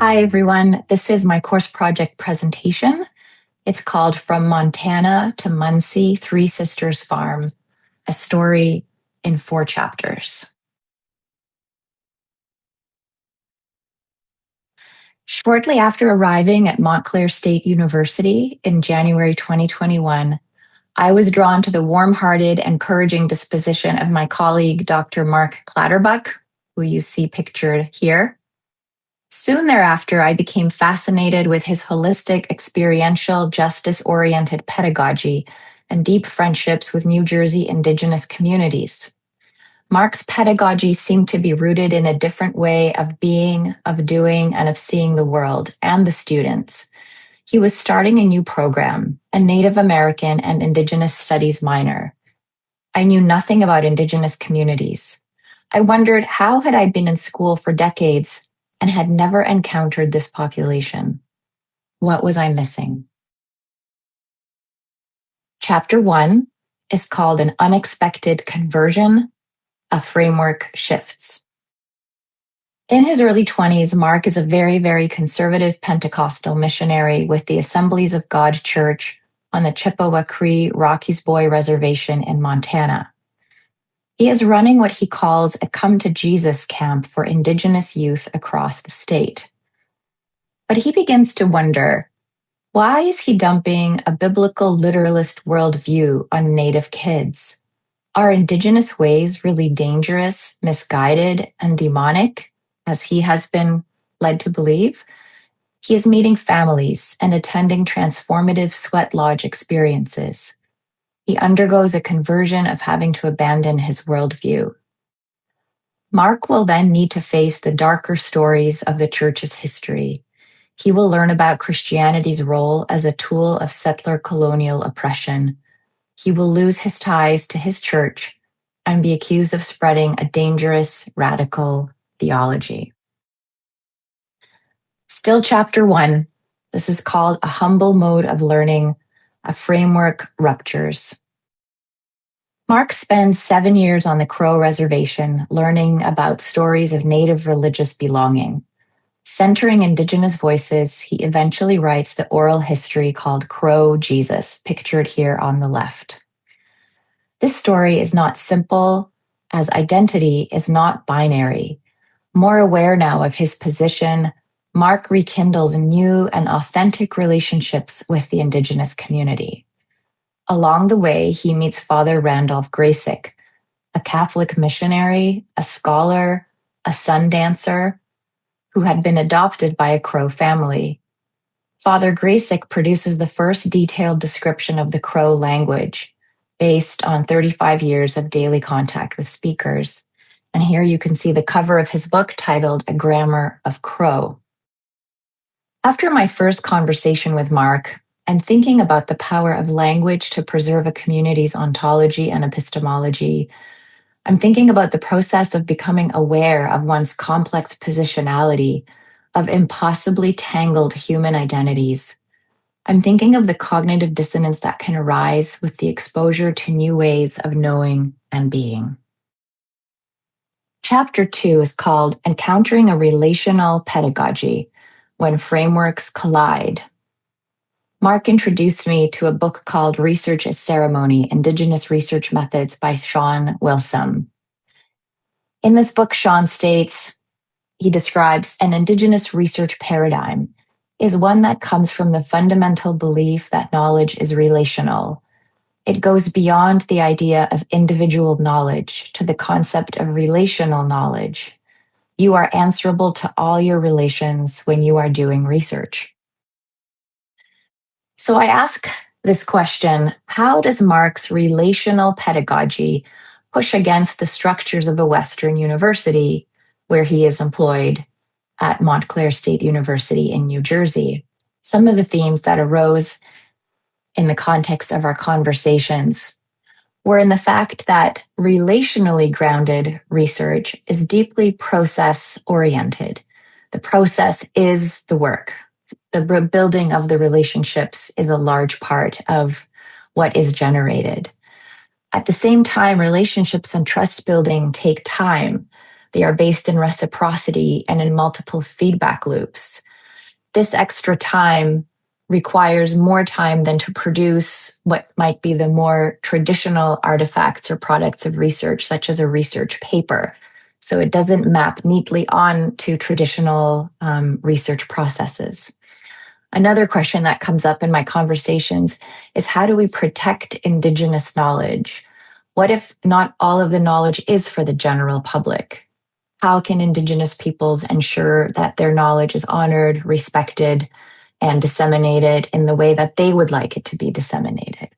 Hi, everyone. This is my course project presentation. It's called From Montana to Muncie, Three Sisters Farm, a story in 4 chapters. Shortly after arriving at Montclair State University in January 2021, I was drawn to the warm-hearted, encouraging disposition of my colleague, Dr. Mark Clatterbuck, who you see pictured here. Soon thereafter, I became fascinated with his holistic, experiential, justice-oriented pedagogy and deep friendships with New Jersey Indigenous communities. Mark's pedagogy seemed to be rooted in a different way of being, of doing, and of seeing the world and the students. He was starting a new program, a Native American and Indigenous Studies minor. I knew nothing about Indigenous communities. I wondered, how had I been in school for decades and had never encountered this population? What was I missing? Chapter 1 is called An Unexpected Conversion, a Framework Shifts. In his early 20s, Mark is a very, very conservative Pentecostal missionary with the Assemblies of God Church on the Chippewa Cree Rockies Boy Reservation in Montana. He is running what he calls a Come to Jesus camp for Indigenous youth across the state. But he begins to wonder, why is he dumping a biblical literalist worldview on Native kids? Are Indigenous ways really dangerous, misguided, and demonic, as he has been led to believe? He is meeting families and attending transformative sweat lodge experiences. He undergoes a conversion of having to abandon his worldview. Mark will then need to face the darker stories of the church's history. He will learn about Christianity's role as a tool of settler colonial oppression. He will lose his ties to his church and be accused of spreading a dangerous, radical theology. Still chapter 1. This is called A Humble Mode of Learning, a Framework Ruptures. Mark spends 7 years on the Crow Reservation learning about stories of Native religious belonging. Centering Indigenous voices, he eventually writes the oral history called Crow Jesus, pictured here on the left. This story is not simple, as identity is not binary. More aware now of his position, Mark rekindles new and authentic relationships with the Indigenous community. Along the way, he meets Father Randolph Graysick, a Catholic missionary, a scholar, a sun dancer, who had been adopted by a Crow family. Father Graysick produces the first detailed description of the Crow language, based on 35 years of daily contact with speakers. And here you can see the cover of his book titled A Grammar of Crow. After my first conversation with Mark, I'm thinking about the power of language to preserve a community's ontology and epistemology. I'm thinking about the process of becoming aware of one's complex positionality, of impossibly tangled human identities. I'm thinking of the cognitive dissonance that can arise with the exposure to new ways of knowing and being. Chapter 2 is called Encountering a Relational Pedagogy, When Frameworks Collide. Mark introduced me to a book called Research as Ceremony, Indigenous Research Methods by Sean Wilson. In this book, Sean states, he describes an Indigenous research paradigm is one that comes from the fundamental belief that knowledge is relational. It goes beyond the idea of individual knowledge to the concept of relational knowledge. You are answerable to all your relations when you are doing research. So I ask this question, how does Mark's relational pedagogy push against the structures of a Western university where he is employed at Montclair State University in New Jersey? Some of the themes that arose in the context of our conversations were in the fact that relationally grounded research is deeply process-oriented. The process is the work. The building of the relationships is a large part of what is generated. At the same time, relationships and trust building take time. They are based in reciprocity and in multiple feedback loops. this extra time requires more time than to produce what might be the more traditional artifacts or products of research, such as a research paper. So it doesn't map neatly on to traditional research processes. Another question that comes up in my conversations is, how do we protect Indigenous knowledge? What if not all of the knowledge is for the general public? How can Indigenous peoples ensure that their knowledge is honored, respected, and disseminated in the way that they would like it to be disseminated?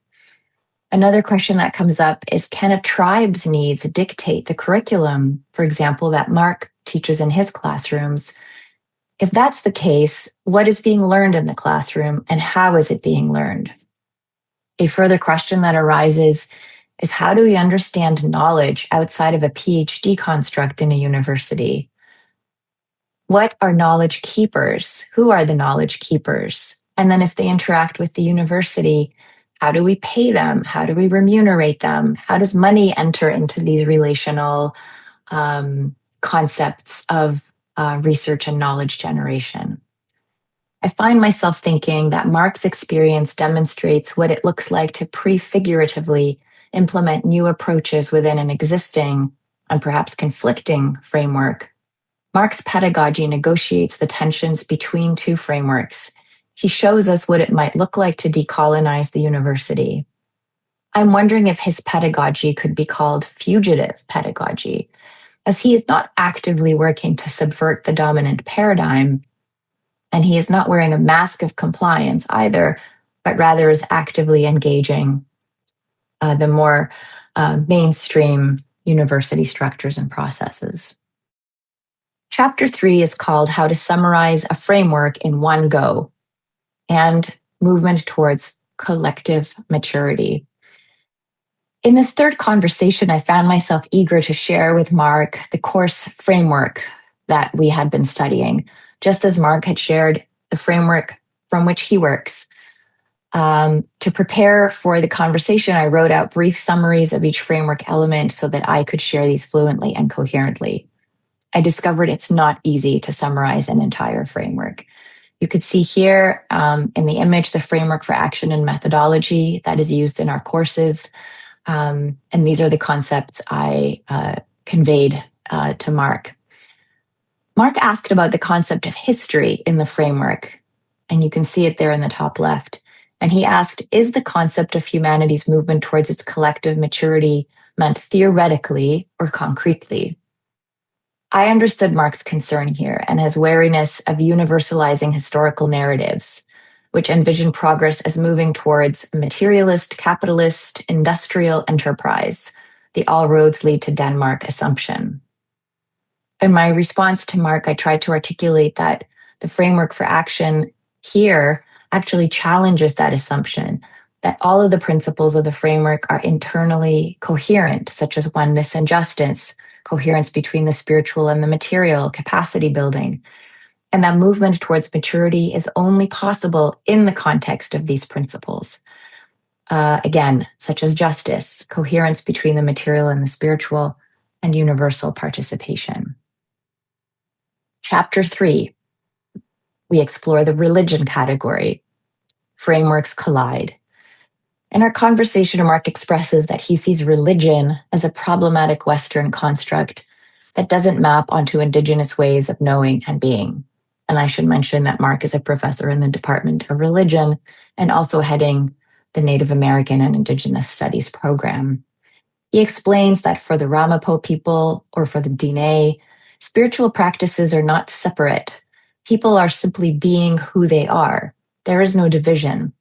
Another question that comes up is, can a tribe's needs dictate the curriculum, for example, that Mark teaches in his classrooms? If that's the case, what is being learned in the classroom and how is it being learned? A further question that arises is, how do we understand knowledge outside of a PhD construct in a university? What are knowledge keepers? Who are the knowledge keepers? And then if they interact with the university, how do we pay them? How do we remunerate them? How does money enter into these relational concepts of research and knowledge generation? I find myself thinking that Mark's experience demonstrates what it looks like to prefiguratively implement new approaches within an existing and perhaps conflicting framework. Mark's pedagogy negotiates the tensions between two frameworks. He shows us what it might look like to decolonize the university. I'm wondering if his pedagogy could be called fugitive pedagogy, as he is not actively working to subvert the dominant paradigm, and he is not wearing a mask of compliance either, but rather is actively engaging the more mainstream university structures and processes. Chapter 3 is called How to Summarize a Framework in One Go and Movement Towards Collective Maturity. In this third conversation, I found myself eager to share with Mark the course framework that we had been studying, just as Mark had shared the framework from which he works. To prepare for the conversation, I wrote out brief summaries of each framework element so that I could share these fluently and coherently. I discovered it's not easy to summarize an entire framework. You could see here in the image the framework for action and methodology that is used in our courses. And these are the concepts I conveyed to Mark. Mark asked about the concept of history in the framework, and you can see it there in the top left. And he asked, is the concept of humanity's movement towards its collective maturity meant theoretically or concretely? I understood Mark's concern here and his wariness of universalizing historical narratives, which envision progress as moving towards a materialist, capitalist, industrial enterprise, the all roads lead to Denmark assumption. In my response to Mark, I tried to articulate that the framework for action here actually challenges that assumption, that all of the principles of the framework are internally coherent, such as oneness and justice, coherence between the spiritual and the material, capacity building, and that movement towards maturity is only possible in the context of these principles. Again, such as justice, coherence between the material and the spiritual, and universal participation. Chapter 3, we explore the religion category. Frameworks collide. In our conversation, Mark expresses that he sees religion as a problematic Western construct that doesn't map onto Indigenous ways of knowing and being. And I should mention that Mark is a professor in the Department of Religion and also heading the Native American and Indigenous Studies program. He explains that for the Ramapo people or for the Diné, spiritual practices are not separate. People are simply being who they are. There is no division.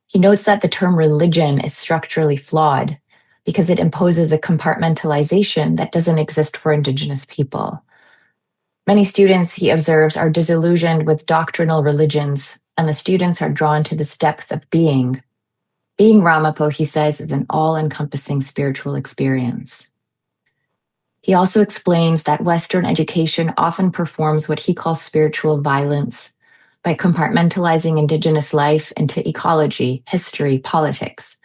He notes that the term religion is structurally flawed because it imposes a compartmentalization that doesn't exist for Indigenous people. Many students, he observes, are disillusioned with doctrinal religions, and the students are drawn to this depth of being. Being Ramapo, he says, is an all-encompassing spiritual experience. He also explains that Western education often performs what he calls spiritual violence by compartmentalizing Indigenous life into ecology, history, politics.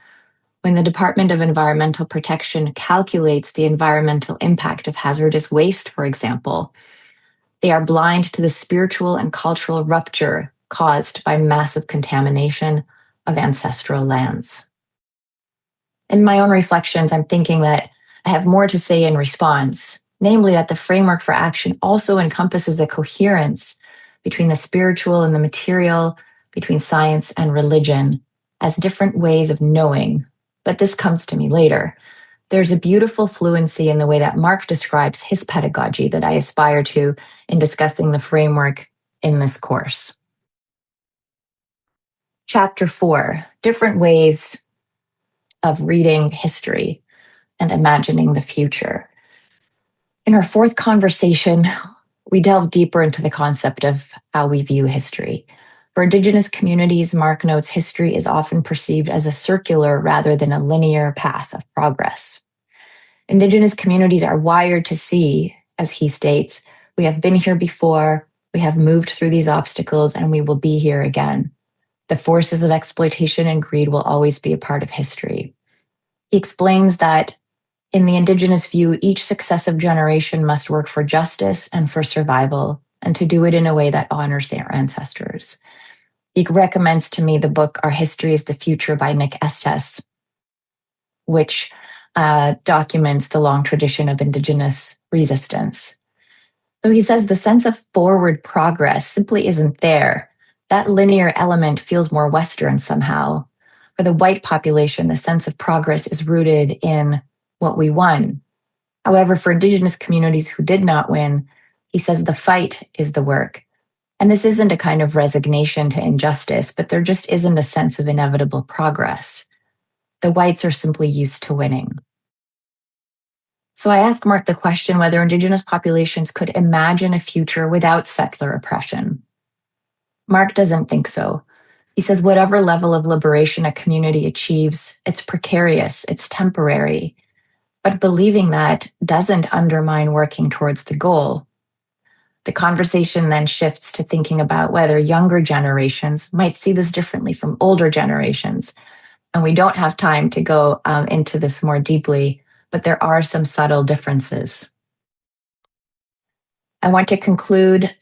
When the Department of Environmental Protection calculates the environmental impact of hazardous waste, for example, they are blind to the spiritual and cultural rupture caused by massive contamination of ancestral lands. In my own reflections, I'm thinking that I have more to say in response, namely that the framework for action also encompasses a coherence between the spiritual and the material, between science and religion, as different ways of knowing. But this comes to me later. There's a beautiful fluency in the way that Mark describes his pedagogy that I aspire to in discussing the framework in this course. Chapter 4, different ways of reading history and imagining the future. In our fourth conversation, we delve deeper into the concept of how we view history. For Indigenous communities, Mark notes history is often perceived as a circular rather than a linear path of progress. Indigenous communities are wired to see, as he states, we have been here before, we have moved through these obstacles, and we will be here again. The forces of exploitation and greed will always be a part of history. He explains that in the Indigenous view, each successive generation must work for justice and for survival, and to do it in a way that honors their ancestors. He recommends to me the book Our History is the Future by Nick Estes, which documents the long tradition of Indigenous resistance. So he says the sense of forward progress simply isn't there. That linear element feels more Western somehow. For the white population, the sense of progress is rooted in what we won. However, for Indigenous communities who did not win, he says the fight is the work. And this isn't a kind of resignation to injustice, but there just isn't a sense of inevitable progress. The whites are simply used to winning. So I asked Mark the question whether Indigenous populations could imagine a future without settler oppression. Mark doesn't think so. He says whatever level of liberation a community achieves, it's precarious, it's temporary. But believing that doesn't undermine working towards the goal. The conversation then shifts to thinking about whether younger generations might see this differently from older generations. And we don't have time to go into this more deeply, but there are some subtle differences. I want to conclude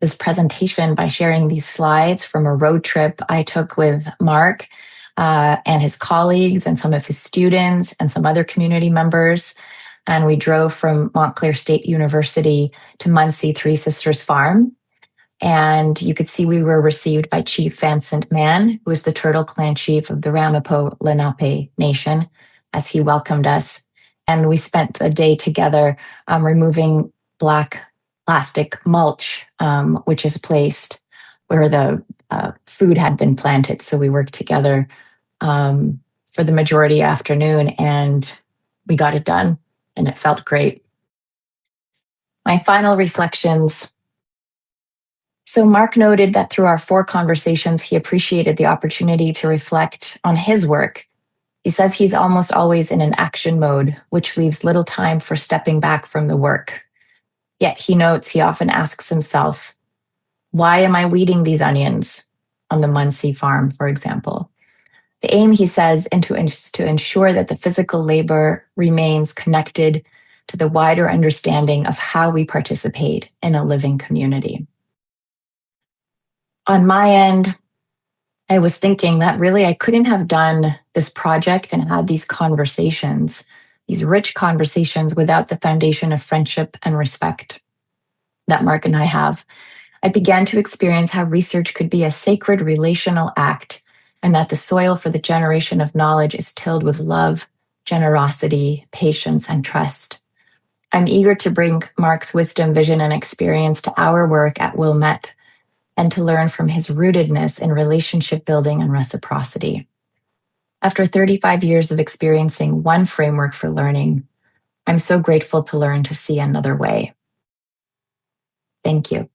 this presentation by sharing these slides from a road trip I took with Mark and his colleagues and some of his students and some other community members. And we drove from Montclair State University to Munsee Three Sisters Farm. And you could see we were received by Chief Vincent Mann, who is the Turtle Clan chief of the Ramapo Lenape Nation, as he welcomed us. And we spent the day together removing black plastic mulch, which is placed where the food had been planted. So we worked together for the majority afternoon, and we got it done, and it felt great. My final reflections. So Mark noted that through our 4 conversations, he appreciated the opportunity to reflect on his work. He says he's almost always in an action mode, which leaves little time for stepping back from the work. Yet he notes he often asks himself, why am I weeding these onions on the Munsee farm, for example? The aim, he says, is to ensure that the physical labor remains connected to the wider understanding of how we participate in a living community. On my end, I was thinking that really I couldn't have done this project and had these conversations, these rich conversations, without the foundation of friendship and respect that Mark and I have. I began to experience how research could be a sacred relational act, and that the soil for the generation of knowledge is tilled with love, generosity, patience, and trust. I'm eager to bring Mark's wisdom, vision, and experience to our work at Wilmette, and to learn from his rootedness in relationship building and reciprocity. After 35 years of experiencing one framework for learning, I'm so grateful to learn to see another way. Thank you.